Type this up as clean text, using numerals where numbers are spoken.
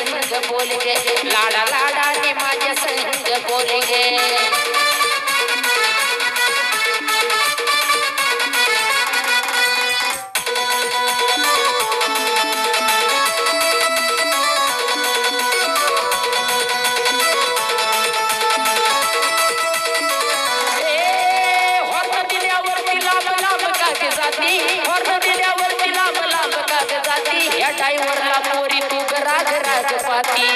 संग बोल गे लाडा लाडाने माझ्या संग बोल गे या टाईवरला पोरी तू राज राजपाती